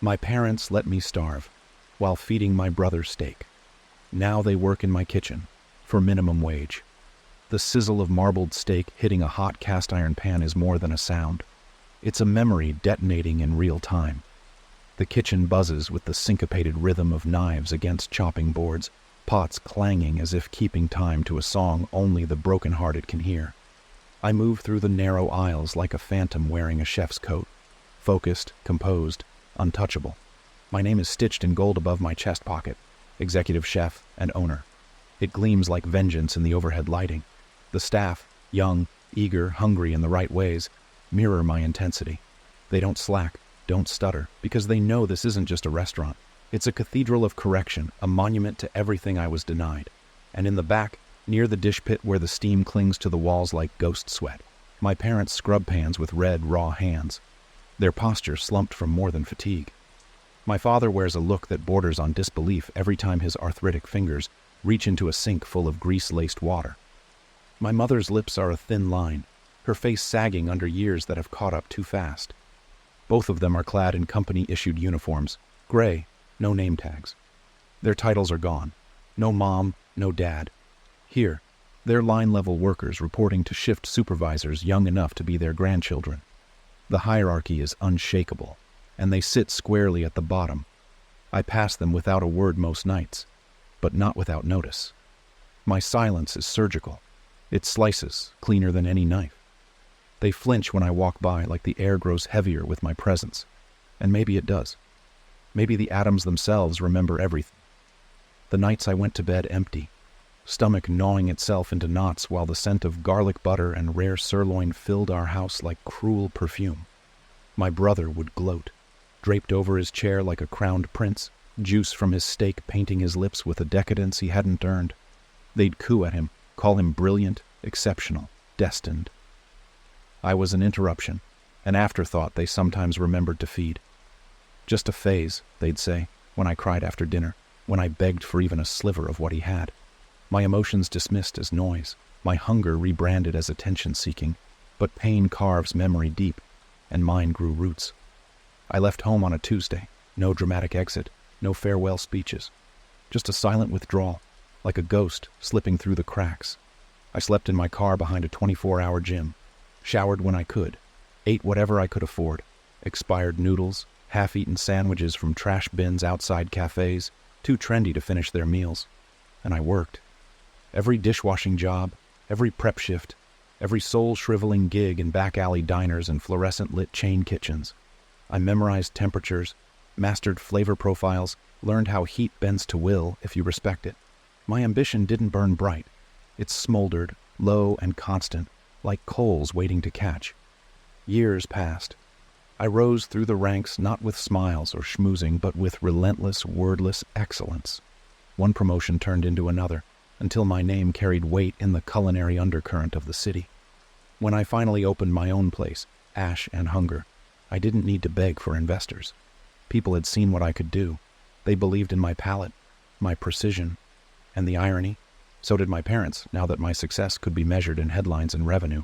My parents let me starve while feeding my brother steak. Now they work in my kitchen for minimum wage. The sizzle of marbled steak hitting a hot cast iron pan is more than a sound. It's a memory detonating in real time. The kitchen buzzes with the syncopated rhythm of knives against chopping boards, pots clanging as if keeping time to a song only the broken-hearted can hear. I move through the narrow aisles like a phantom wearing a chef's coat, focused, composed, untouchable. My name is stitched in gold above my chest pocket, executive chef and owner. It gleams like vengeance in the overhead lighting. The staff, young, eager, hungry in the right ways, mirror my intensity. They don't slack, don't stutter, because they know this isn't just a restaurant. It's a cathedral of correction, a monument to everything I was denied. And in the back, near the dish pit where the steam clings to the walls like ghost sweat, my parents scrub pans with red, raw hands, their posture slumped from more than fatigue. My father wears a look that borders on disbelief every time his arthritic fingers reach into a sink full of grease-laced water. My mother's lips are a thin line, her face sagging under years that have caught up too fast. Both of them are clad in company-issued uniforms, gray, no name tags. Their titles are gone. No mom, no dad. Here, they're line-level workers reporting to shift supervisors young enough to be their grandchildren. The hierarchy is unshakable, and they sit squarely at the bottom. I pass them without a word most nights, but not without notice. My silence is surgical. It slices, cleaner than any knife. They flinch when I walk by like the air grows heavier with my presence, and maybe it does. Maybe the atoms themselves remember everything. The nights I went to bed empty, stomach gnawing itself into knots while the scent of garlic butter and rare sirloin filled our house like cruel perfume. My brother would gloat, draped over his chair like a crowned prince, juice from his steak painting his lips with a decadence he hadn't earned. They'd coo at him, call him brilliant, exceptional, destined. I was an interruption, an afterthought they sometimes remembered to feed. Just a phase, they'd say, when I cried after dinner, when I begged for even a sliver of what he had. My emotions dismissed as noise, my hunger rebranded as attention-seeking, but pain carves memory deep, and mine grew roots. I left home on a Tuesday, no dramatic exit, no farewell speeches, just a silent withdrawal, like a ghost slipping through the cracks. I slept in my car behind a 24-hour gym, showered when I could, ate whatever I could afford, expired noodles, half-eaten sandwiches from trash bins outside cafes, too trendy to finish their meals. And I worked. Every dishwashing job, every prep shift, every soul-shriveling gig in back-alley diners and fluorescent-lit chain kitchens. I memorized temperatures, mastered flavor profiles, learned how heat bends to will if you respect it. My ambition didn't burn bright. It smoldered, low and constant, like coals waiting to catch. Years passed. I rose through the ranks not with smiles or schmoozing, but with relentless, wordless excellence. One promotion turned into another, until my name carried weight in the culinary undercurrent of the city. When I finally opened my own place, Ash and Hunger, I didn't need to beg for investors. People had seen what I could do. They believed in my palate, my precision, and the irony. So did my parents, now that my success could be measured in headlines and revenue.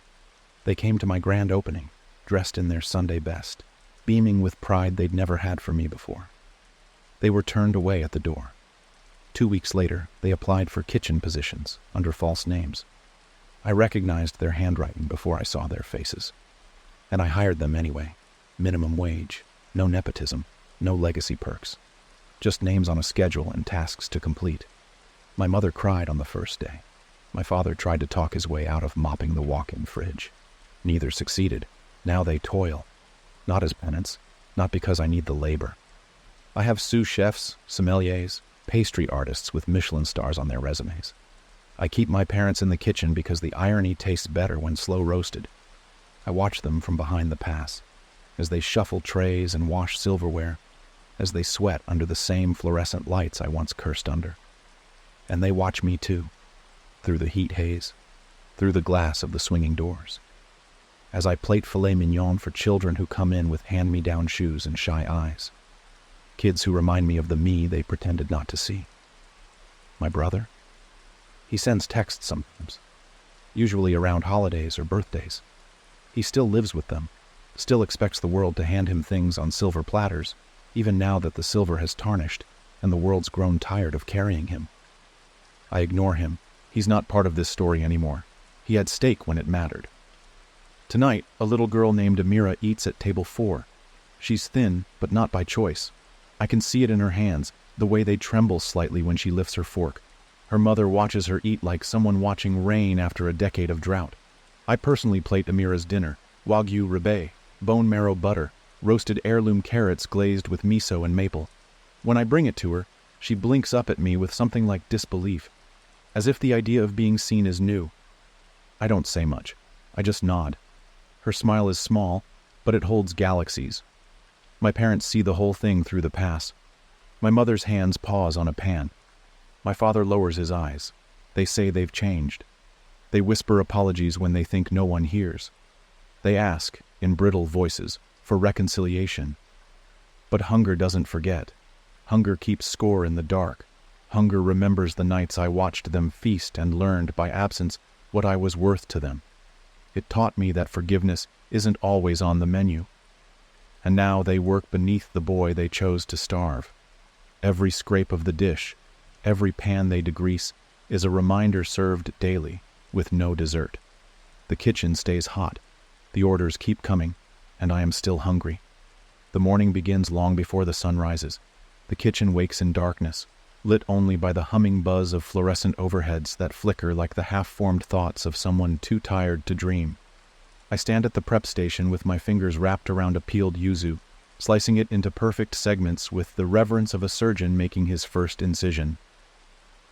They came to my grand opening, dressed in their Sunday best, beaming with pride they'd never had for me before. They were turned away at the door. 2 weeks later, they applied for kitchen positions under false names. I recognized their handwriting before I saw their faces. And I hired them anyway. Minimum wage, no nepotism, no legacy perks. Just names on a schedule and tasks to complete. My mother cried on the first day. My father tried to talk his way out of mopping the walk-in fridge. Neither succeeded. Now they toil. Not as penance, not because I need the labor. I have sous chefs, sommeliers, pastry artists with Michelin stars on their resumes. I keep my parents in the kitchen because the irony tastes better when slow roasted. I watch them from behind the pass, as they shuffle trays and wash silverware, as they sweat under the same fluorescent lights I once cursed under. And they watch me too, through the heat haze, through the glass of the swinging doors, as I plate filet mignon for children who come in with hand-me-down shoes and shy eyes. Kids who remind me of the me they pretended not to see. My brother? He sends texts sometimes, usually around holidays or birthdays. He still lives with them, still expects the world to hand him things on silver platters, even now that the silver has tarnished and the world's grown tired of carrying him. I ignore him. He's not part of this story anymore. He had stake when it mattered. Tonight, a little girl named Amira eats at table 4. She's thin, but not by choice. I can see it in her hands, the way they tremble slightly when she lifts her fork. Her mother watches her eat like someone watching rain after a decade of drought. I personally plate Amira's dinner: Wagyu ribeye, bone marrow butter, roasted heirloom carrots glazed with miso and maple. When I bring it to her, she blinks up at me with something like disbelief, as if the idea of being seen is new. I don't say much. I just nod. Her smile is small, but it holds galaxies. My parents see the whole thing through the pass. My mother's hands pause on a pan. My father lowers his eyes. They say they've changed. They whisper apologies when they think no one hears. They ask, in brittle voices, for reconciliation. But hunger doesn't forget. Hunger keeps score in the dark. Hunger remembers the nights I watched them feast and learned by absence what I was worth to them. It taught me that forgiveness isn't always on the menu. And now they work beneath the boy they chose to starve. Every scrape of the dish, every pan they degrease, is a reminder served daily, with no dessert. The kitchen stays hot. The orders keep coming, and I am still hungry. The morning begins long before the sun rises. The kitchen wakes in darkness, lit only by the humming buzz of fluorescent overheads that flicker like the half-formed thoughts of someone too tired to dream. I stand at the prep station with my fingers wrapped around a peeled yuzu, slicing it into perfect segments with the reverence of a surgeon making his first incision.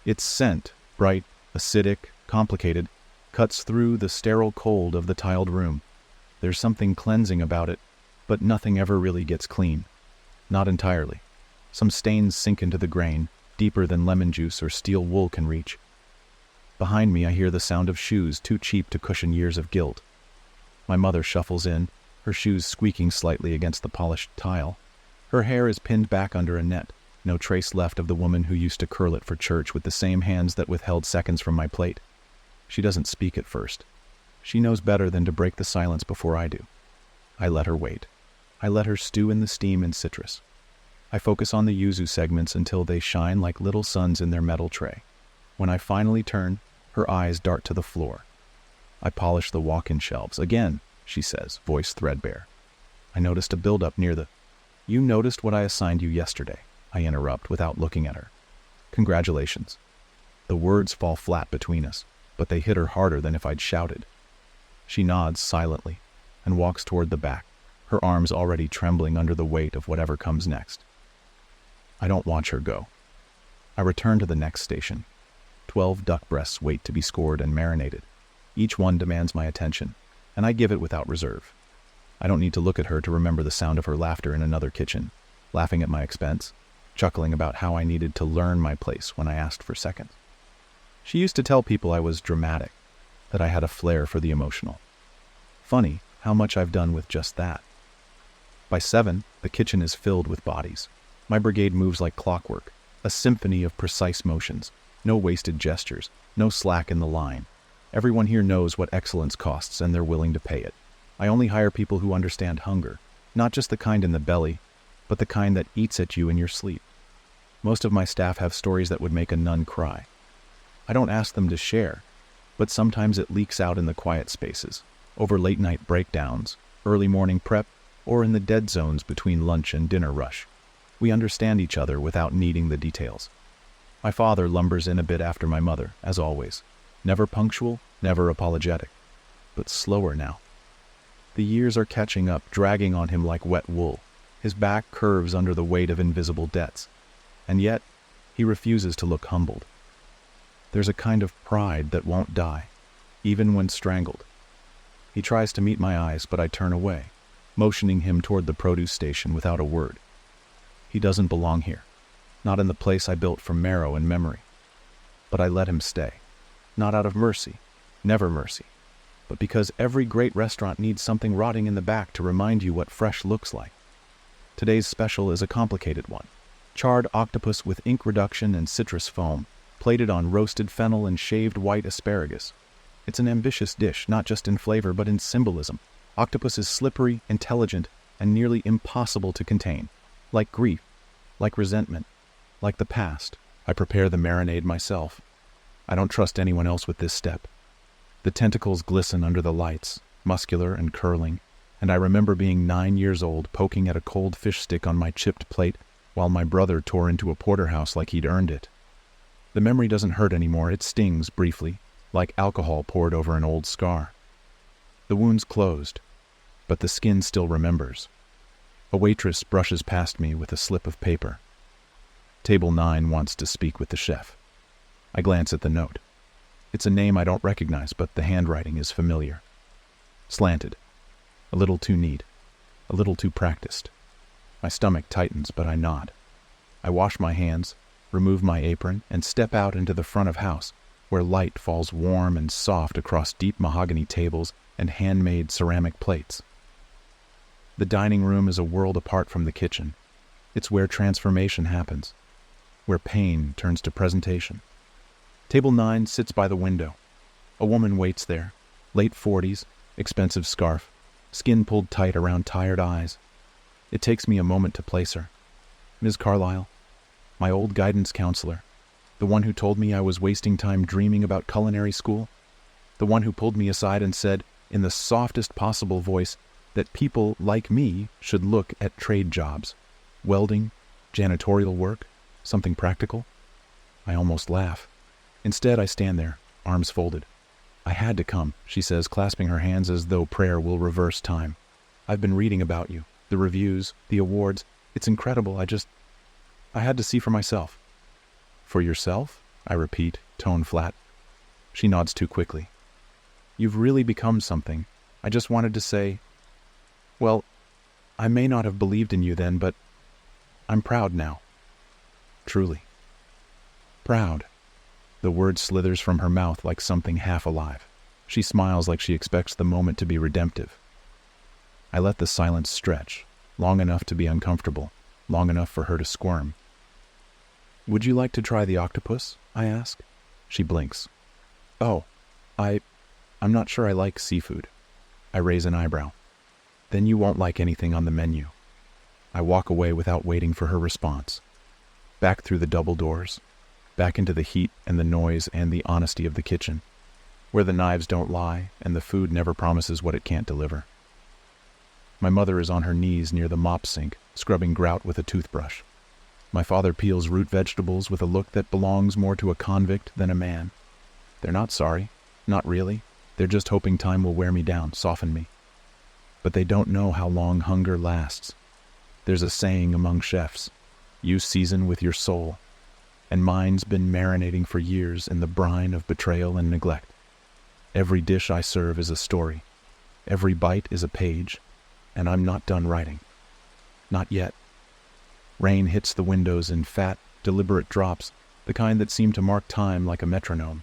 Its scent, bright, acidic, complicated, cuts through the sterile cold of the tiled room. There's something cleansing about it, but nothing ever really gets clean. Not entirely. Some stains sink into the grain, deeper than lemon juice or steel wool can reach. Behind me I hear the sound of shoes too cheap to cushion years of guilt. My mother shuffles in, her shoes squeaking slightly against the polished tile. Her hair is pinned back under a net, no trace left of the woman who used to curl it for church with the same hands that withheld seconds from my plate. She doesn't speak at first. She knows better than to break the silence before I do. I let her wait. I let her stew in the steam and citrus. I focus on the yuzu segments until they shine like little suns in their metal tray. When I finally turn, her eyes dart to the floor. I polish the walk-in shelves. Again, she says, voice threadbare. I noticed a build-up near the... You noticed what I assigned you yesterday, I interrupt without looking at her. Congratulations. The words fall flat between us, but they hit her harder than if I'd shouted. She nods silently and walks toward the back, her arms already trembling under the weight of whatever comes next. I don't watch her go. I return to the next station. 12 duck breasts wait to be scored and marinated. Each one demands my attention, and I give it without reserve. I don't need to look at her to remember the sound of her laughter in another kitchen, laughing at my expense, chuckling about how I needed to learn my place when I asked for seconds. She used to tell people I was dramatic, that I had a flair for the emotional. Funny how much I've done with just that. By 7, the kitchen is filled with bodies. My brigade moves like clockwork, a symphony of precise motions, no wasted gestures, no slack in the line. Everyone here knows what excellence costs and they're willing to pay it. I only hire people who understand hunger, not just the kind in the belly, but the kind that eats at you in your sleep. Most of my staff have stories that would make a nun cry. I don't ask them to share, but sometimes it leaks out in the quiet spaces, over late-night breakdowns, early morning prep, or in the dead zones between lunch and dinner rush. We understand each other without needing the details. My father lumbers in a bit after my mother, as always. Never punctual, never apologetic, but slower now. The years are catching up, dragging on him like wet wool. His back curves under the weight of invisible debts, and yet he refuses to look humbled. There's a kind of pride that won't die, even when strangled. He tries to meet my eyes, but I turn away, motioning him toward the produce station without a word. He doesn't belong here, not in the place I built from marrow and memory. But I let him stay, not out of mercy, never mercy, but because every great restaurant needs something rotting in the back to remind you what fresh looks like. Today's special is a complicated one. Charred octopus with ink reduction and citrus foam, plated on roasted fennel and shaved white asparagus. It's an ambitious dish, not just in flavor but in symbolism. Octopus is slippery, intelligent, and nearly impossible to contain. Like grief, like resentment, like the past, I prepare the marinade myself. I don't trust anyone else with this step. The tentacles glisten under the lights, muscular and curling, and I remember being 9 years old poking at a cold fish stick on my chipped plate while my brother tore into a porterhouse like he'd earned it. The memory doesn't hurt anymore, it stings briefly, like alcohol poured over an old scar. The wound's closed, but the skin still remembers. A waitress brushes past me with a slip of paper. Table 9 wants to speak with the chef. I glance at the note. It's a name I don't recognize, but the handwriting is familiar. Slanted. A little too neat. A little too practiced. My stomach tightens, but I nod. I wash my hands, remove my apron, and step out into the front of house, where light falls warm and soft across deep mahogany tables and handmade ceramic plates. The dining room is a world apart from the kitchen. It's where transformation happens, where pain turns to presentation. Table 9 sits by the window. A woman waits there, late 40s, expensive scarf, skin pulled tight around tired eyes. It takes me a moment to place her. Ms. Carlyle, my old guidance counselor, the one who told me I was wasting time dreaming about culinary school, the one who pulled me aside and said, in the softest possible voice, that people like me should look at trade jobs, welding, janitorial work, something practical. I almost laugh. Instead, I stand there, arms folded. I had to come, she says, clasping her hands as though prayer will reverse time. I've been reading about you, the reviews, the awards. It's incredible. I had to see for myself. For yourself? I repeat, tone flat. She nods too quickly. You've really become something. I just wanted to say, well, I may not have believed in you then, but I'm proud now. Truly. Proud. The word slithers from her mouth like something half alive. She smiles like she expects the moment to be redemptive. I let the silence stretch, long enough to be uncomfortable, long enough for her to squirm. Would you like to try the octopus? I ask. She blinks. Oh, I'm not sure I like seafood. I raise an eyebrow. Then you won't like anything on the menu. I walk away without waiting for her response. Back through the double doors, back into the heat and the noise and the honesty of the kitchen, where the knives don't lie and the food never promises what it can't deliver. My mother is on her knees near the mop sink, scrubbing grout with a toothbrush. My father peels root vegetables with a look that belongs more to a convict than a man. They're not sorry, not really. They're just hoping time will wear me down, soften me. But they don't know how long hunger lasts. There's a saying among chefs, you season with your soul, and mine's been marinating for years in the brine of betrayal and neglect. Every dish I serve is a story. Every bite is a page, and I'm not done writing. Not yet. Rain hits the windows in fat, deliberate drops, the kind that seem to mark time like a metronome.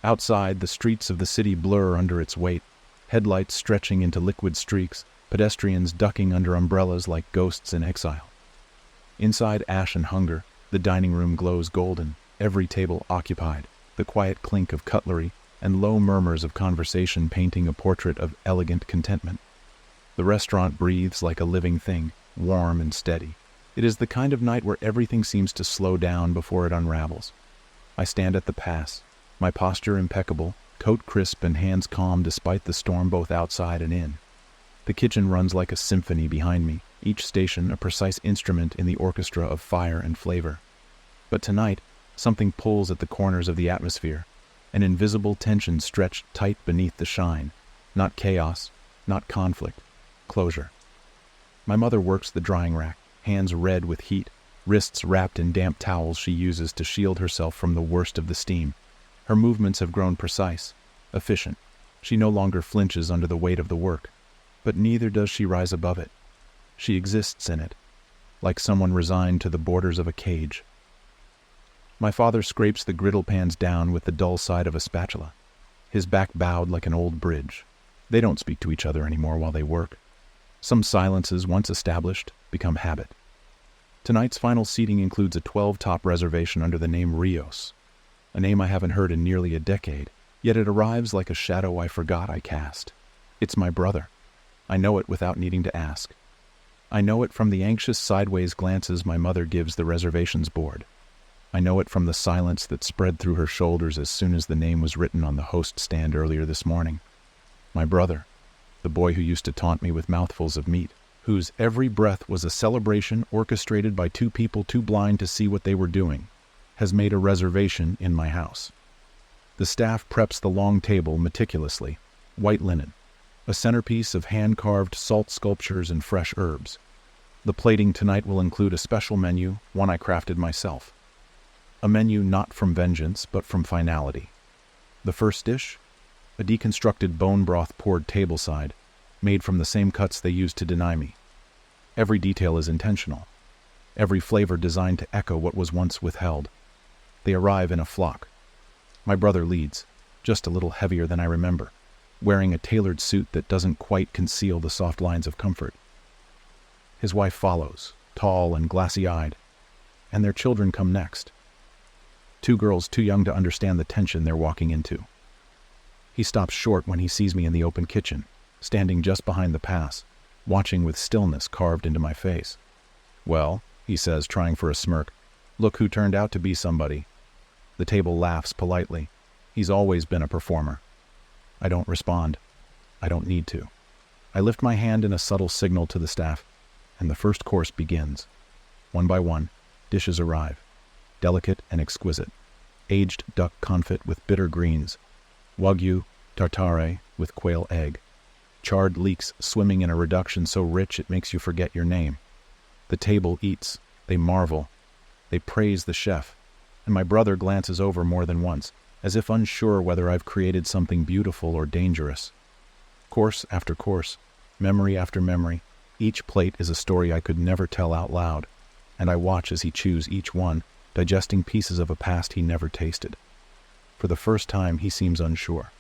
Outside, the streets of the city blur under its weight, headlights stretching into liquid streaks, pedestrians ducking under umbrellas like ghosts in exile. Inside ash and hunger, the dining room glows golden, every table occupied, the quiet clink of cutlery and low murmurs of conversation painting a portrait of elegant contentment. The restaurant breathes like a living thing, warm and steady. It is the kind of night where everything seems to slow down before it unravels. I stand at the pass, my posture impeccable, coat crisp and hands calm despite the storm both outside and in. The kitchen runs like a symphony behind me, each station a precise instrument in the orchestra of fire and flavor. But tonight, something pulls at the corners of the atmosphere, an invisible tension stretched tight beneath the shine. Not chaos, not conflict, closure. My mother works the drying rack, hands red with heat, wrists wrapped in damp towels she uses to shield herself from the worst of the steam. Her movements have grown precise, efficient. She no longer flinches under the weight of the work, but neither does she rise above it. She exists in it, like someone resigned to the borders of a cage. My father scrapes the griddle pans down with the dull side of a spatula, his back bowed like an old bridge. They don't speak to each other anymore while they work. Some silences, once established, become habit. Tonight's final seating includes a 12-top reservation under the name Rios, a name I haven't heard in nearly a decade, yet it arrives like a shadow I forgot I cast. It's my brother. I know it without needing to ask. I know it from the anxious sideways glances my mother gives the reservations board. I know it from the silence that spread through her shoulders as soon as the name was written on the host stand earlier this morning. My brother, the boy who used to taunt me with mouthfuls of meat, whose every breath was a celebration orchestrated by two people too blind to see what they were doing, has made a reservation in my house. The staff preps the long table meticulously, white linen, a centerpiece of hand-carved salt sculptures and fresh herbs. The plating tonight will include a special menu, one I crafted myself. A menu not from vengeance, but from finality. The first dish? A deconstructed bone broth poured tableside, made from the same cuts they used to deny me. Every detail is intentional. Every flavor designed to echo what was once withheld. They arrive in a flock. My brother leads, just a little heavier than I remember, wearing a tailored suit that doesn't quite conceal the soft lines of comfort. His wife follows, tall and glassy-eyed, and their children come next. Two girls too young to understand the tension they're walking into. He stops short when he sees me in the open kitchen, standing just behind the pass, watching with stillness carved into my face. "Well," he says, trying for a smirk, "look who turned out to be somebody." The table laughs politely. He's always been a performer. I don't respond. I don't need to. I lift my hand in a subtle signal to the staff, and the first course begins. One by one, dishes arrive, delicate and exquisite. Aged duck confit with bitter greens, wagyu tartare with quail egg, charred leeks swimming in a reduction so rich it makes you forget your name. The table eats, they marvel, they praise the chef, and my brother glances over more than once, as if unsure whether I've created something beautiful or dangerous. Course after course, memory after memory, each plate is a story I could never tell out loud, and I watch as he chews each one, digesting pieces of a past he never tasted. For the first time, he seems unsure.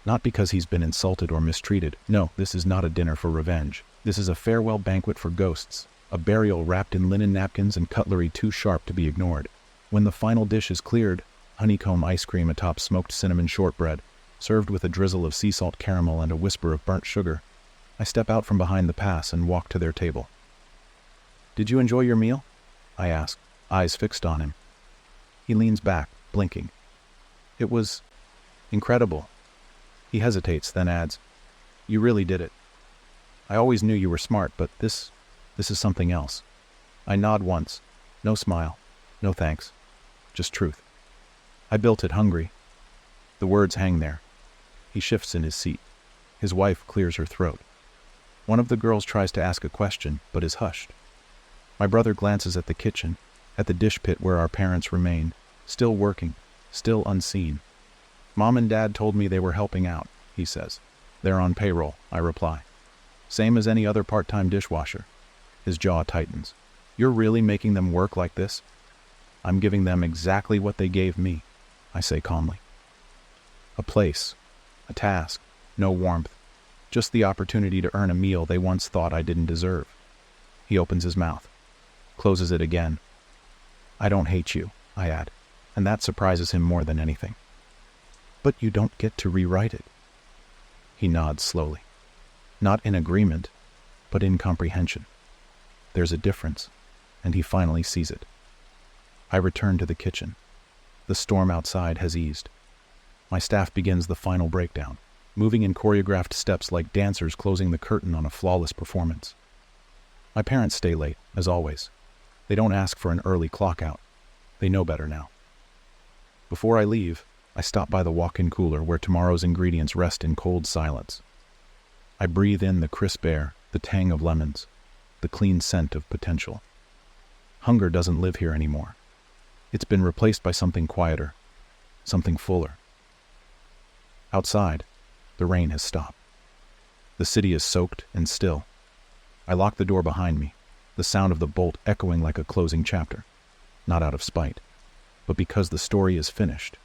Not because he's been insulted or mistreated. No, this is not a dinner for revenge. This is a farewell banquet for ghosts, a burial wrapped in linen napkins and cutlery too sharp to be ignored. When the final dish is cleared, honeycomb ice cream atop smoked cinnamon shortbread, served with a drizzle of sea salt caramel and a whisper of burnt sugar, I step out from behind the pass and walk to their table. "Did you enjoy your meal?" I ask, eyes fixed on him. He leans back, blinking. "It was incredible." He hesitates, then adds, "You really did it. I always knew you were smart, but this is something else." I nod once. No smile. No thanks. Just truth. "I built it hungry." The words hang there. He shifts in his seat. His wife clears her throat. One of the girls tries to ask a question, but is hushed. My brother glances at the kitchen, at the dish pit where our parents remain, still working, still unseen. "Mom and Dad told me they were helping out," he says. "They're on payroll," I reply. "Same as any other part-time dishwasher." His jaw tightens. "You're really making them work like this?" "I'm giving them exactly what they gave me," I say calmly. A place, a task, no warmth, just the opportunity to earn a meal they once thought I didn't deserve. He opens his mouth, closes it again. "I don't hate you," I add, and that surprises him more than anything. "But you don't get to rewrite it." He nods slowly. Not in agreement, but in comprehension. There's a difference, and he finally sees it. I return to the kitchen. The storm outside has eased. My staff begins the final breakdown, moving in choreographed steps like dancers closing the curtain on a flawless performance. My parents stay late, as always. They don't ask for an early clock out. They know better now. Before I leave, I stop by the walk-in cooler where tomorrow's ingredients rest in cold silence. I breathe in the crisp air, the tang of lemons, the clean scent of potential. Hunger doesn't live here anymore. It's been replaced by something quieter, something fuller. Outside, the rain has stopped. The city is soaked and still. I lock the door behind me, the sound of the bolt echoing like a closing chapter, not out of spite, but because the story is finished.